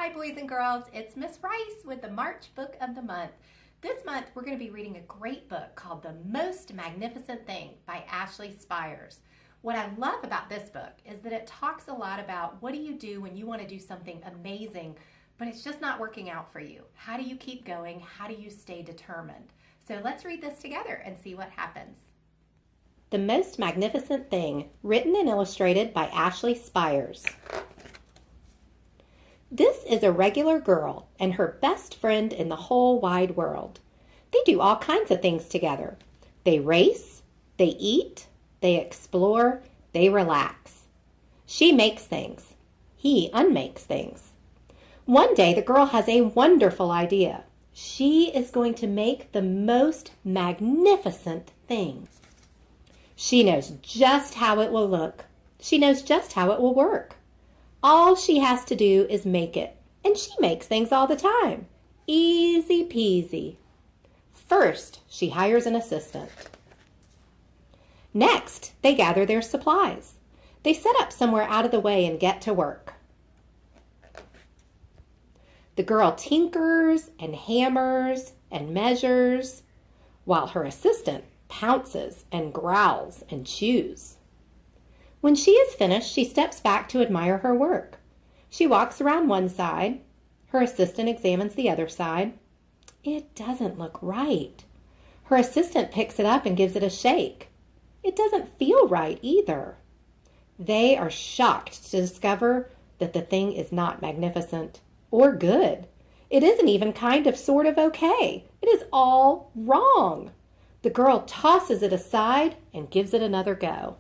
Hi boys and girls, it's Miss Rice with the March Book of the Month. This month we're going to be reading a great book called The Most Magnificent Thing by Ashley Spires. What I love about this book is that it talks a lot about what do you do when you want to do something amazing, but it's just not working out for you. How do you keep going? How do you stay determined? So let's read this together and see what happens. The Most Magnificent Thing, written and illustrated by Ashley Spires. This is a regular girl and her best friend in the whole wide world. They do all kinds of things together. They race, they eat, they explore, they relax. She makes things. He unmakes things. One day the girl has a wonderful idea. She is going to make the most magnificent thing. She knows just how it will look. She knows just how it will work. All she has to do is make it, and she makes things all the time. Easy peasy. First, she hires an assistant. Next, they gather their supplies. They set up somewhere out of the way and get to work. The girl tinkers and hammers and measures, while her assistant pounces and growls and chews. When she is finished, she steps back to admire her work. She walks around one side. Her assistant examines the other side. It doesn't look right. Her assistant picks it up and gives it a shake. It doesn't feel right either. They are shocked to discover that the thing is not magnificent or good. It isn't even kind of sort of okay. It is all wrong. The girl tosses it aside and gives it another go.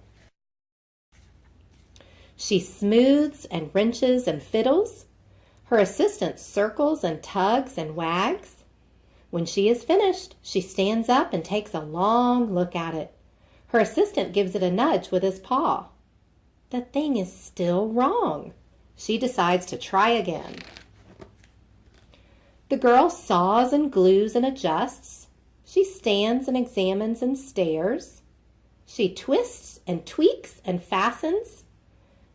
She smooths and wrenches and fiddles. Her assistant circles and tugs and wags. When she is finished, she stands up and takes a long look at it. Her assistant gives it a nudge with his paw. The thing is still wrong. She decides to try again. The girl saws and glues and adjusts. She stands and examines and stares. She twists and tweaks and fastens.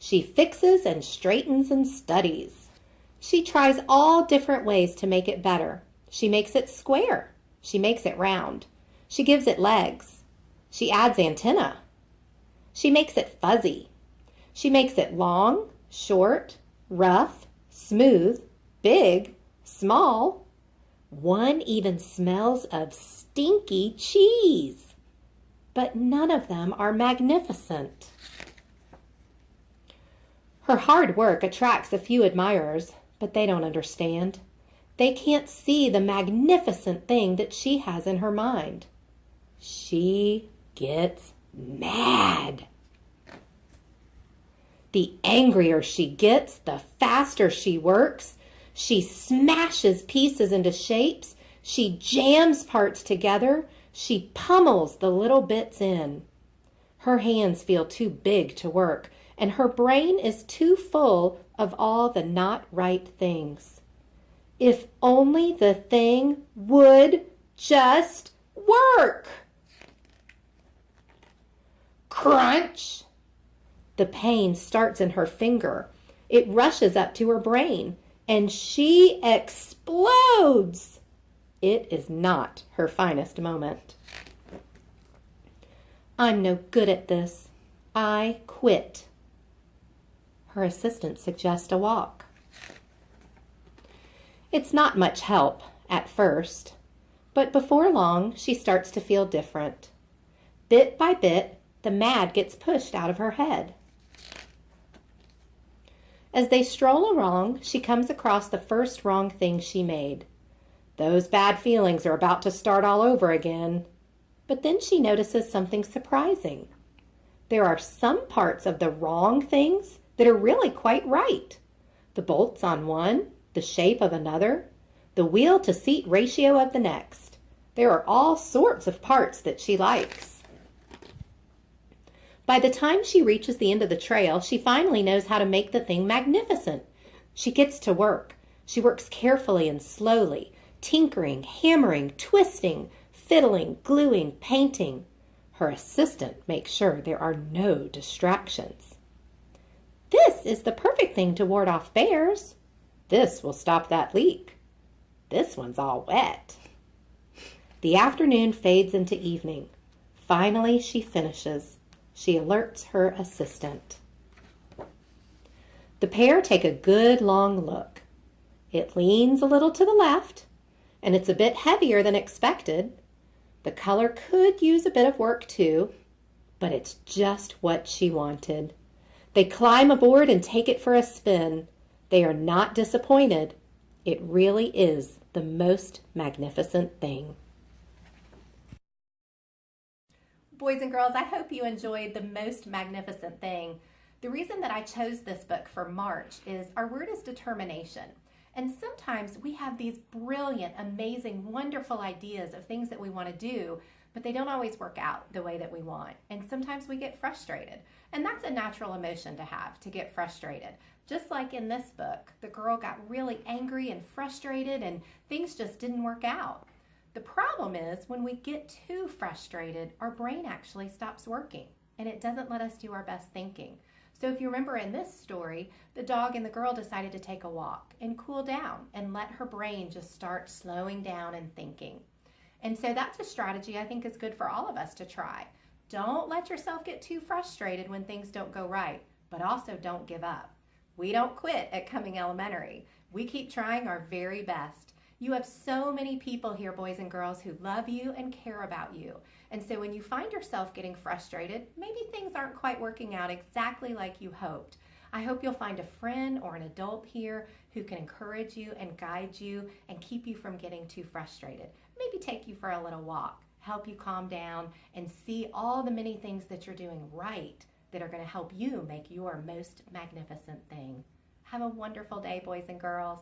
She fixes and straightens and studies. She tries all different ways to make it better. She makes it square. She makes it round. She gives it legs. She adds antenna. She makes it fuzzy. She makes it long, short, rough, smooth, big, small. One even smells of stinky cheese. But none of them are magnificent. Her hard work attracts a few admirers, but they don't understand. They can't see the magnificent thing that she has in her mind. She gets mad. The angrier she gets, the faster she works. She smashes pieces into shapes. She jams parts together. She pummels the little bits in. Her hands feel too big to work, and her brain is too full of all the not right things. If only the thing would just work. Crunch! The pain starts in her finger. It rushes up to her brain, and she explodes. It is not her finest moment. I'm no good at this. I quit. Her assistant suggests a walk. It's not much help at first, but before long she starts to feel different. Bit by bit, the mad gets pushed out of her head. As they stroll along, she comes across the first wrong thing she made. Those bad feelings are about to start all over again. But then she notices something surprising. There are some parts of the wrong things that are really quite right. The bolts on one, the shape of another, the wheel to seat ratio of the next. There are all sorts of parts that she likes. By the time she reaches the end of the trail, she finally knows how to make the thing magnificent. She gets to work. She works carefully and slowly, tinkering, hammering, twisting, fiddling, gluing, painting. Her assistant makes sure there are no distractions. This is the perfect thing to ward off bears. This will stop that leak. This one's all wet. The afternoon fades into evening. Finally, she finishes. She alerts her assistant. The pair take a good long look. It leans a little to the left, and it's a bit heavier than expected. The color could use a bit of work too, but it's just what she wanted. They climb aboard and take it for a spin. They are not disappointed. It really is the most magnificent thing. Boys and girls, I hope you enjoyed The Most Magnificent Thing. The reason that I chose this book for March is our word is determination. And sometimes we have these brilliant, amazing, wonderful ideas of things that we want to do, but they don't always work out the way that we want. And sometimes we get frustrated. And that's a natural emotion to get frustrated. Just like in this book, the girl got really angry and frustrated and things just didn't work out. The problem is when we get too frustrated, our brain actually stops working and it doesn't let us do our best thinking. So if you remember in this story, the dog and the girl decided to take a walk and cool down and let her brain just start slowing down and thinking. And so that's a strategy I think is good for all of us to try. Don't let yourself get too frustrated when things don't go right, but also don't give up. We don't quit at Cumming Elementary. We keep trying our very best. You have so many people here, boys and girls, who love you and care about you. And so when you find yourself getting frustrated, maybe things aren't quite working out exactly like you hoped. I hope you'll find a friend or an adult here who can encourage you and guide you and keep you from getting too frustrated. Maybe take you for a little walk, help you calm down, and see all the many things that you're doing right that are going to help you make your most magnificent thing. Have a wonderful day, boys and girls.